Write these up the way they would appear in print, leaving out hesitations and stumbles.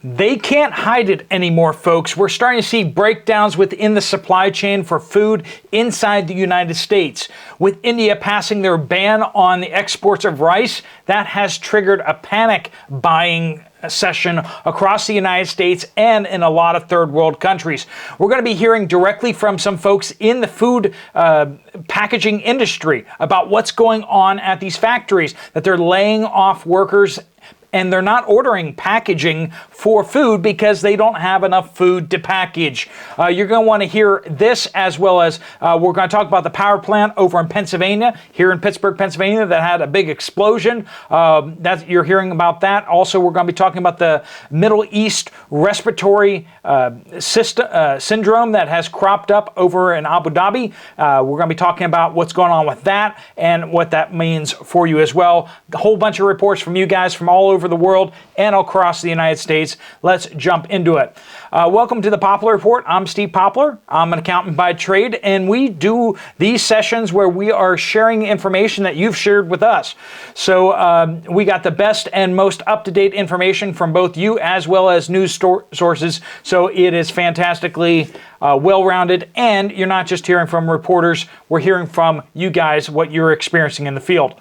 They can't hide it anymore, folks. We're starting to see breakdowns within the supply chain for food inside the United States. With India passing their ban on the exports of rice, that has triggered a panic buying session across the United States and in a lot of third world countries. We're going to be hearing directly from some folks in the food packaging industry about what's going on at these factories, that they're laying off workers and they're not ordering packaging for food because they don't have enough food to package. You're going to want to hear this, as well as we're going to talk about the power plant over in Pennsylvania, here in Pittsburgh, Pennsylvania, that had a big explosion. You're hearing about that. Also, we're going to be talking about the Middle East respiratory syndrome that has cropped up over in Abu Dhabi. We're going to be talking about what's going on with that and what that means for you as well. A whole bunch of reports from you guys from all over the world and across the United States. Let's jump into it. Welcome to the Poplar Report. I'm Steve Poplar. I'm an accountant by trade, and we do these sessions where we are sharing information that you've shared with us. So we got the best and most up-to-date information from both you as well as news sources. So it is fantastically well-rounded, and you're not just hearing from reporters. We're hearing from you guys what you're experiencing in the field.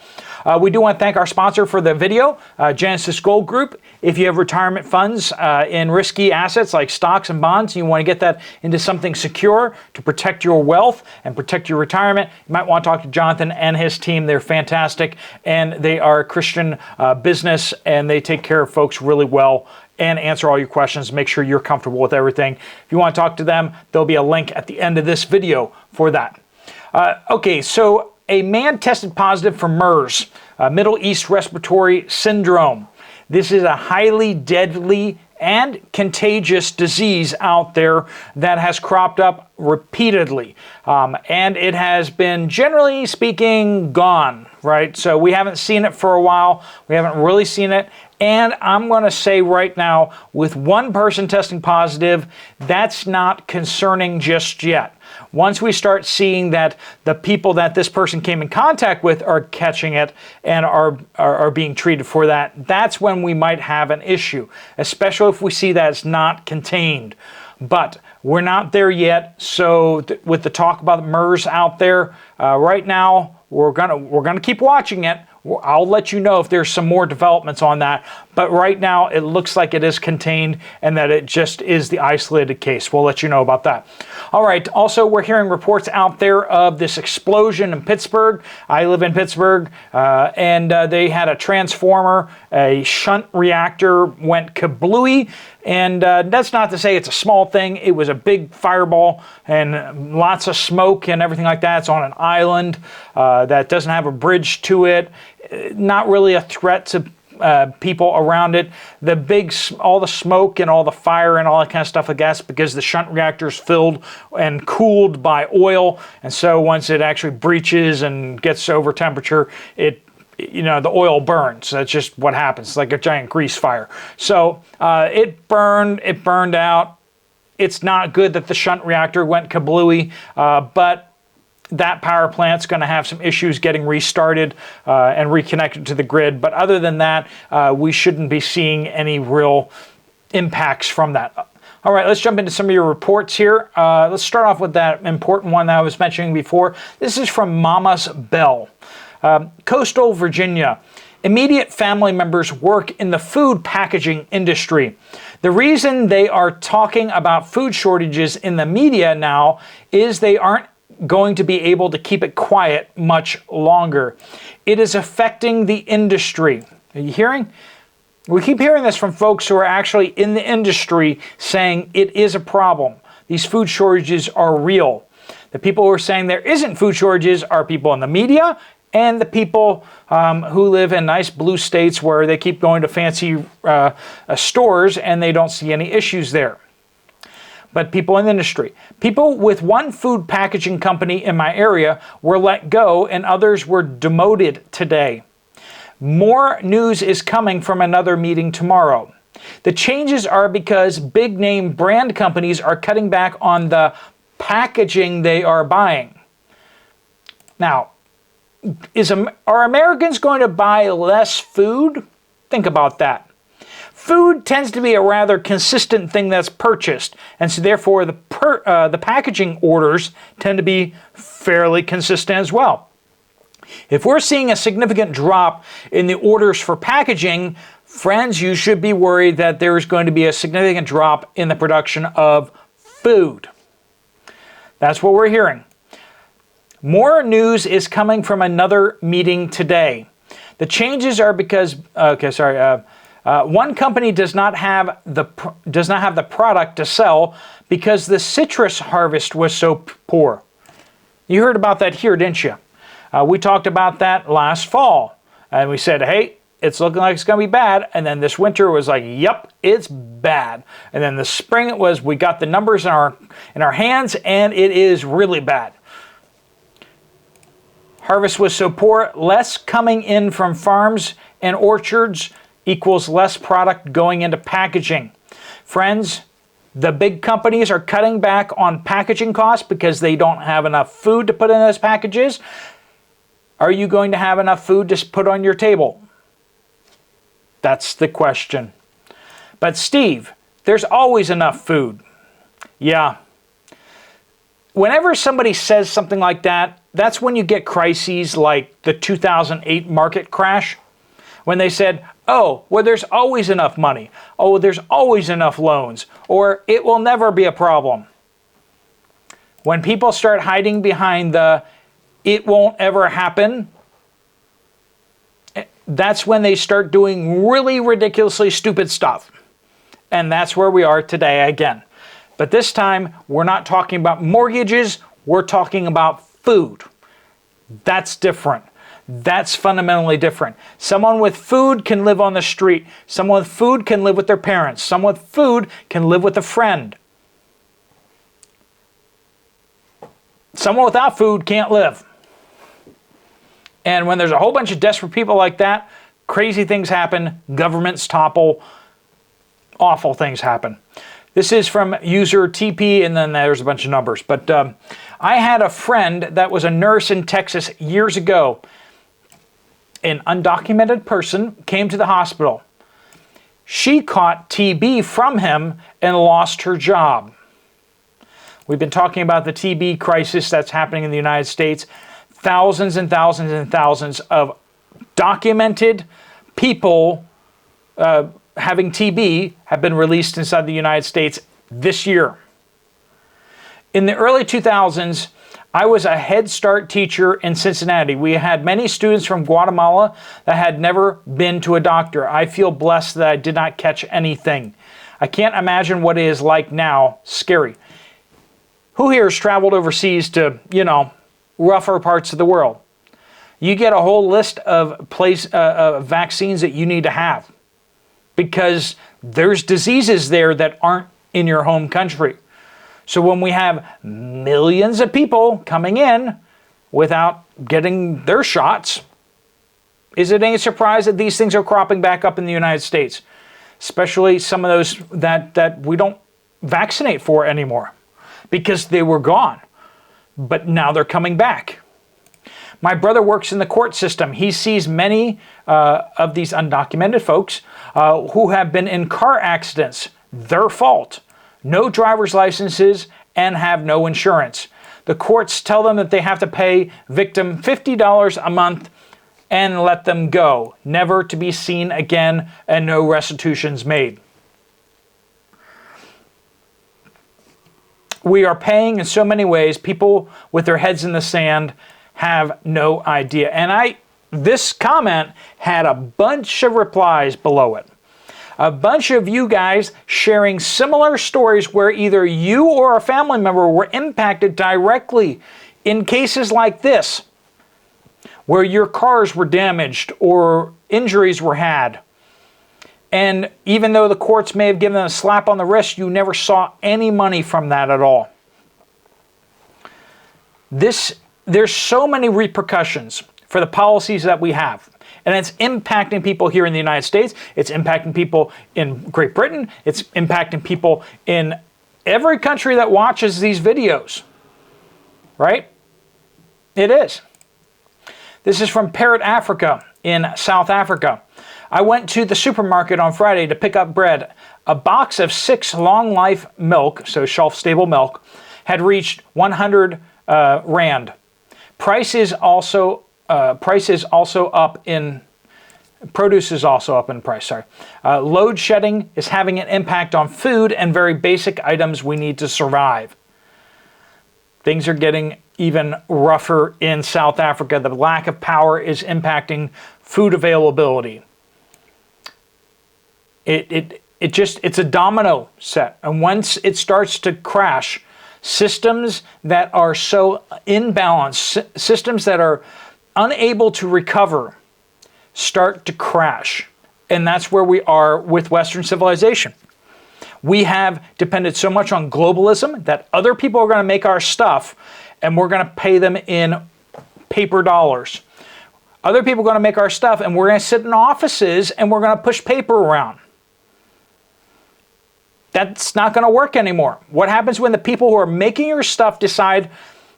We do want to thank our sponsor for the video, Genesis Gold Group. If you have retirement funds in risky assets like stocks and bonds, and you want to get that into something secure to protect your wealth and protect your retirement, you might want to talk to Jonathan and his team. They're fantastic, and they are a Christian business, and they take care of folks really well and answer all your questions, make sure you're comfortable with everything. If you want to talk to them, there'll be a link at the end of this video for that. Okay, so a man tested positive for MERS, Middle East Respiratory Syndrome. This is a highly deadly and contagious disease out there that has cropped up repeatedly. And it has been, generally speaking, gone, right? So we haven't seen it for a while. We haven't really seen it. And I'm going to say right now, with one person testing positive, that's not concerning just yet. Once we start seeing that the people that this person came in contact with are catching it and are being treated for that, that's when we might have an issue, especially if we see that it's not contained. But we're not there yet. So with the talk about MERS out there right now, we're gonna keep watching it. I'll let you know if there's some more developments on that. But right now, it looks like it is contained and that it just is the isolated case. We'll let you know about that. All right. Also, we're hearing reports out there of this explosion in Pittsburgh. I live in Pittsburgh, and they had a transformer, a shunt reactor went kablooey. And that's not to say it's a small thing. It was a big fireball and lots of smoke and everything like that. It's on an island that doesn't have a bridge to it. Not really a threat to people around it. All the smoke and all the fire and all that kind of stuff, I guess, because the shunt reactor is filled and cooled by oil. And so once it actually breaches and gets over temperature, the oil burns. That's just what happens. It's like a giant grease fire. So it burned out. It's not good that the shunt reactor went kablooey, but that power plant's going to have some issues getting restarted and reconnected to the grid. But other than that, we shouldn't be seeing any real impacts from that. All right, let's jump into some of your reports here. Let's start off with that important one that I was mentioning before. This is from Mama's Bell. Coastal Virginia. Immediate family members work in the food packaging industry. The reason they are talking about food shortages in the media now is they aren't going to be able to keep it quiet much longer. It is affecting the industry. Are you hearing? We keep hearing this from folks who are actually in the industry saying it is a problem. These food shortages are real. The people who are saying there isn't food shortages are people in the media and the people who live in nice blue states where they keep going to fancy stores and they don't see any issues there. But people in the industry. People with one food packaging company in my area were let go and others were demoted today. More news is coming from another meeting tomorrow. The changes are because big name brand companies are cutting back on the packaging they are buying. Now, are Americans going to buy less food? Think about that. Food tends to be a rather consistent thing that's purchased, and so therefore the packaging orders tend to be fairly consistent as well. If we're seeing a significant drop in the orders for packaging, friends, you should be worried that there's going to be a significant drop in the production of food. That's what we're hearing. More news is coming from another meeting today. The changes are because, one company does not have the product to sell because the citrus harvest was so poor. You heard about that here, didn't you? We talked about that last fall, and we said, hey, it's looking like it's going to be bad. And then this winter was like, yep, it's bad. And then the spring it was, we got the numbers in our hands, and it is really bad. Harvest was so poor, less coming in from farms and orchards equals less product going into packaging. Friends, the big companies are cutting back on packaging costs because they don't have enough food to put in those packages. Are you going to have enough food to put on your table? That's the question. But Steve, there's always enough food. Yeah. Whenever somebody says something like that, that's when you get crises like the 2008 market crash, when they said, oh, well, there's always enough money. Oh, there's always enough loans, or it will never be a problem. When people start hiding behind the it won't ever happen, that's when they start doing really ridiculously stupid stuff. And that's where we are today again. But this time, we're not talking about mortgages, we're talking about food. That's different. That's fundamentally different. Someone with food can live on the street. Someone with food can live with their parents. Someone with food can live with a friend. Someone without food can't live. And when there's a whole bunch of desperate people like that, crazy things happen, governments topple, awful things happen. This is from user TP, and then there's a bunch of numbers. But I had a friend that was a nurse in Texas years ago. An undocumented person came to the hospital. She caught TB from him and lost her job. We've been talking about the TB crisis that's happening in the United States. Thousands and thousands and thousands of documented people having TB have been released inside the United States this year. In the early 2000s, I was a Head Start teacher in Cincinnati. We had many students from Guatemala that had never been to a doctor. I feel blessed that I did not catch anything. I can't imagine what it is like now. Scary. Who here has traveled overseas to, rougher parts of the world? You get a whole list of vaccines that you need to have because there's diseases there that aren't in your home country. So when we have millions of people coming in without getting their shots, is it any surprise that these things are cropping back up in the United States? Especially some of those that we don't vaccinate for anymore because they were gone. But now they're coming back. My brother works in the court system. He sees many of these undocumented folks who have been in car accidents, their fault, no driver's licenses, and have no insurance. The courts tell them that they have to pay victim $50 a month and let them go, never to be seen again, and no restitutions made. We are paying in so many ways. People with their heads in the sand have no idea. And this comment had a bunch of replies below it. A bunch of you guys sharing similar stories where either you or a family member were impacted directly in cases like this, where your cars were damaged or injuries were had. And even though the courts may have given them a slap on the wrist, you never saw any money from that at all. There's so many repercussions for the policies that we have. And it's impacting people here in the United States. It's impacting people in Great Britain. It's impacting people in every country that watches these videos. Right? It is. This is from Parrot Africa in South Africa. I went to the supermarket on Friday to pick up bread. A box of 6 long life milk, so shelf stable milk, had reached 100 rand. Price is also up in produce is also up in price. Load shedding is having an impact on food and very basic items we need to survive. Things are getting even rougher in South Africa. The lack of power is impacting food availability. It's a domino set, and once it starts to crash, systems that are so imbalanced, systems that are unable to recover, start to crash. And that's where we are with Western civilization. We have depended so much on globalism that other people are going to make our stuff and we're going to pay them in paper dollars. Other people are going to make our stuff and we're going to sit in offices and we're going to push paper around. That's not going to work anymore. What happens when the people who are making your stuff decide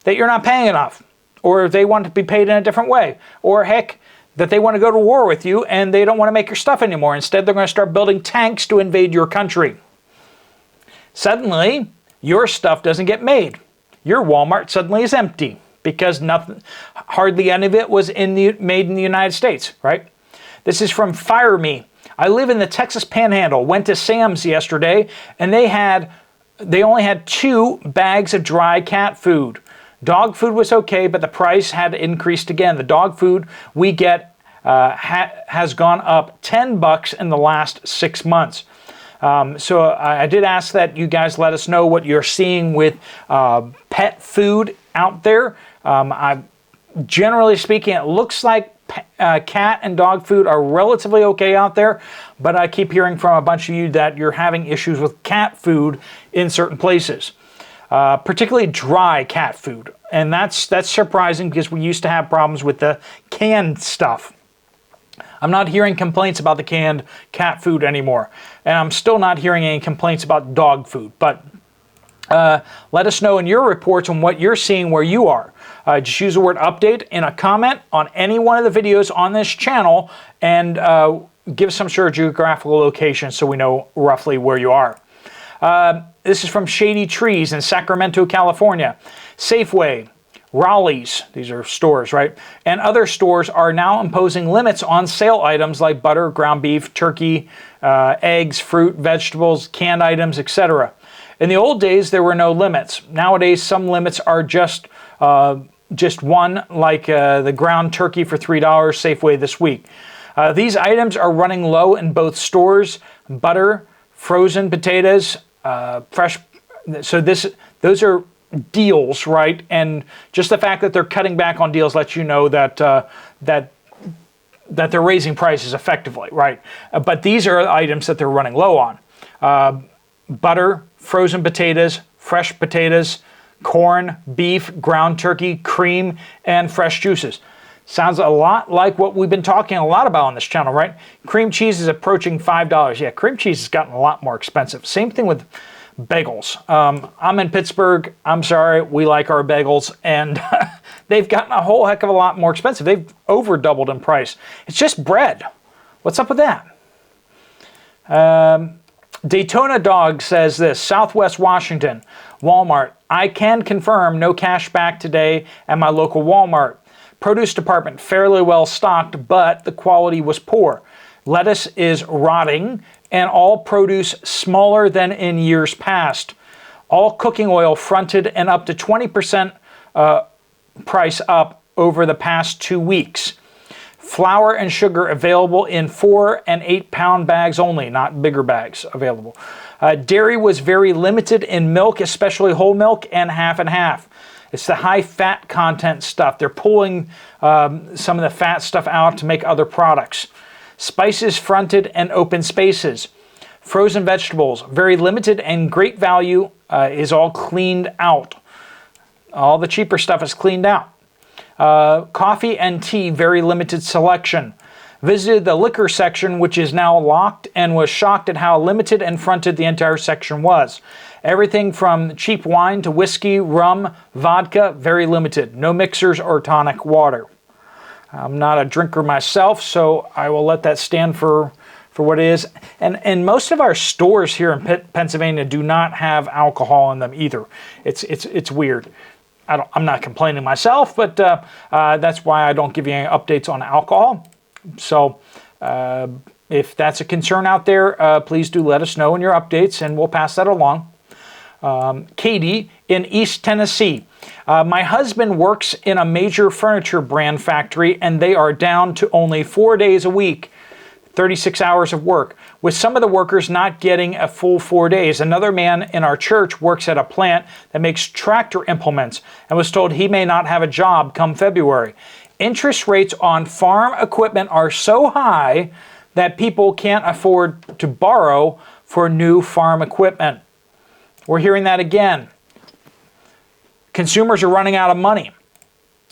that you're not paying enough, or they want to be paid in a different way, or heck, that they want to go to war with you and they don't want to make your stuff anymore. Instead, they're going to start building tanks to invade your country. Suddenly, your stuff doesn't get made. Your Walmart suddenly is empty because hardly any of it was made in the United States, right? This is from Fire Me. I live in the Texas Panhandle. Went to Sam's yesterday, and they only had 2 bags of dry cat food. Dog food was okay, but the price had increased again. The dog food we get has gone up $10 in the last 6 months. So I did ask that you guys let us know what you're seeing with pet food out there. Generally speaking, it looks like cat and dog food are relatively okay out there, but I keep hearing from a bunch of you that you're having issues with cat food in certain places. Particularly dry cat food. And that's surprising because we used to have problems with the canned stuff. I'm not hearing complaints about the canned cat food anymore. And I'm still not hearing any complaints about dog food. But let us know in your reports on what you're seeing where you are. Just use the word update in a comment on any one of the videos on this channel and give some sort of geographical location so we know roughly where you are. This is from Shady Trees in Sacramento, California. Safeway, Raleigh's, these are stores, right? And other stores are now imposing limits on sale items like butter, ground beef, turkey, eggs, fruit, vegetables, canned items, etc. In the old days, there were no limits. Nowadays, some limits are just one, like the ground turkey for $3 Safeway this week. These items are running low in both stores: butter, frozen potatoes, fresh. So those are deals, right? And just the fact that they're cutting back on deals lets you know that that they're raising prices effectively, right? But these are items that they're running low on: butter, frozen potatoes, fresh potatoes, corn, beef, ground turkey, cream, and fresh juices. Sounds a lot like what we've been talking a lot about on this channel, right? Cream cheese is approaching $5. Yeah, cream cheese has gotten a lot more expensive. Same thing with bagels. I'm in Pittsburgh. I'm sorry, we like our bagels, and they've gotten a whole heck of a lot more expensive. They've over doubled in price. It's just bread. What's up with that? Daytona Dog says this: Southwest Washington, Walmart. I can confirm no cash back today at my local Walmart. Produce department fairly well stocked, but the quality was poor. Lettuce is rotting, and all produce smaller than in years past. All cooking oil fronted and up to 20% price up over the past 2 weeks. Flour and sugar available in 4 and 8 pound bags only, not bigger bags available. Dairy was very limited in milk, especially whole milk, and half. It's the high fat content stuff. They're pulling some of the fat stuff out to make other products. Spices fronted and open spaces. Frozen vegetables, very limited and great value, is all cleaned out. All the cheaper stuff is cleaned out. Coffee and tea, very limited selection. Visited the liquor section, which is now locked, and was shocked at how limited and fronted the entire section was. Everything from cheap wine to whiskey, rum, vodka, very limited. No mixers or tonic water. I'm not a drinker myself, so I will let that stand for what it is. And most of our stores here in Pennsylvania do not have alcohol in them either. It's weird. I'm not complaining myself, but that's why I don't give you any updates on alcohol. So if that's a concern out there, please do let us know in your updates, and we'll pass that along. Katie in East Tennessee. My husband works in a major furniture brand factory, and they are down to only 4 days a week, 36 hours of work, with some of the workers not getting a full 4 days. Another man in our church works at a plant that makes tractor implements and was told he may not have a job come February. Interest rates on farm equipment are so high that people can't afford to borrow for new farm equipment. We're hearing that again. Consumers are running out of money,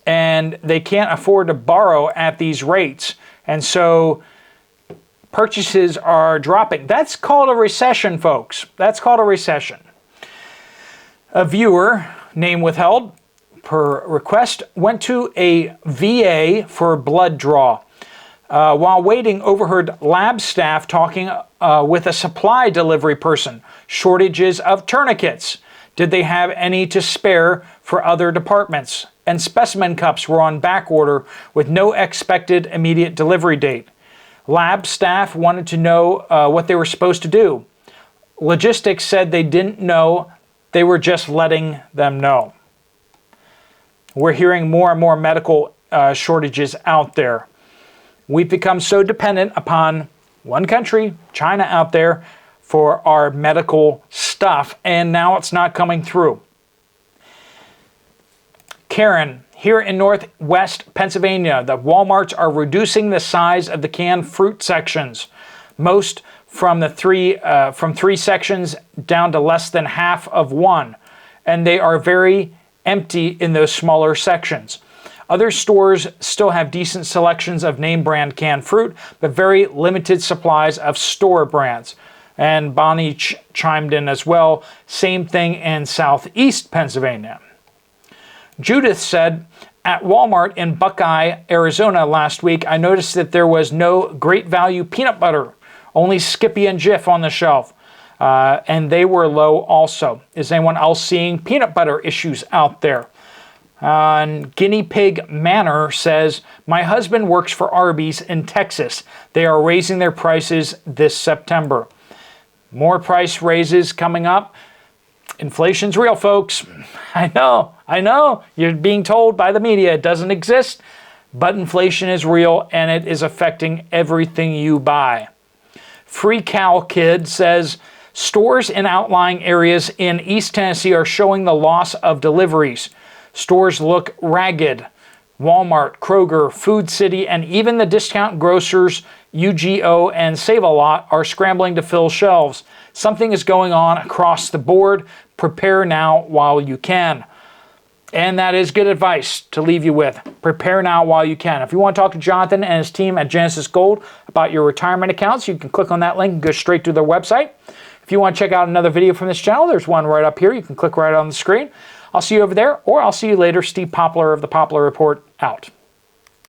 and they can't afford to borrow at these rates. And so purchases are dropping. That's called a recession, folks. That's called a recession. A viewer, name withheld per request, went to a VA for a blood draw. While waiting, overheard lab staff talking with a supply delivery person. Shortages of tourniquets. Did they have any to spare for other departments? And specimen cups were on back order with no expected immediate delivery date. Lab staff wanted to know what they were supposed to do. Logistics said they didn't know. They were just letting them know. We're hearing more and more medical shortages out there. We've become so dependent upon one country, China, out there for our medical stuff, and now it's not coming through. Karen, here in Northwest Pennsylvania, the Walmarts are reducing the size of the canned fruit sections. Most from three sections down to less than half of one, and they are very empty in those smaller sections. Other stores still have decent selections of name brand canned fruit, but very limited supplies of store brands. And Bonnie chimed in as well. Same thing in Southeast Pennsylvania. Judith said, at Walmart in Buckeye, Arizona last week, I noticed that there was no Great Value peanut butter, only Skippy and Jif on the shelf. And they were low also. Is anyone else seeing peanut butter issues out there? And Guinea Pig Manor says, my husband works for Arby's in Texas. They are raising their prices this September. More price raises coming up. Inflation's real, folks. I know. You're being told by the media it doesn't exist, but inflation is real and it is affecting everything you buy. Free Cow Kid says, stores in outlying areas in East Tennessee are showing the loss of deliveries. Stores look ragged. Walmart, Kroger, Food City, and even the discount grocers UGO and Save-A-Lot are scrambling to fill shelves. Something is going on across the board. Prepare now while you can. And that is good advice to leave you with. Prepare now while you can. If you want to talk to Jonathan and his team at Genesis Gold about your retirement accounts, you can click on that link and go straight to their website. If you want to check out another video from this channel, there's one right up here. You can click right on the screen. I'll see you over there, or I'll see you later. Steve Poplar of the Poplar Report out.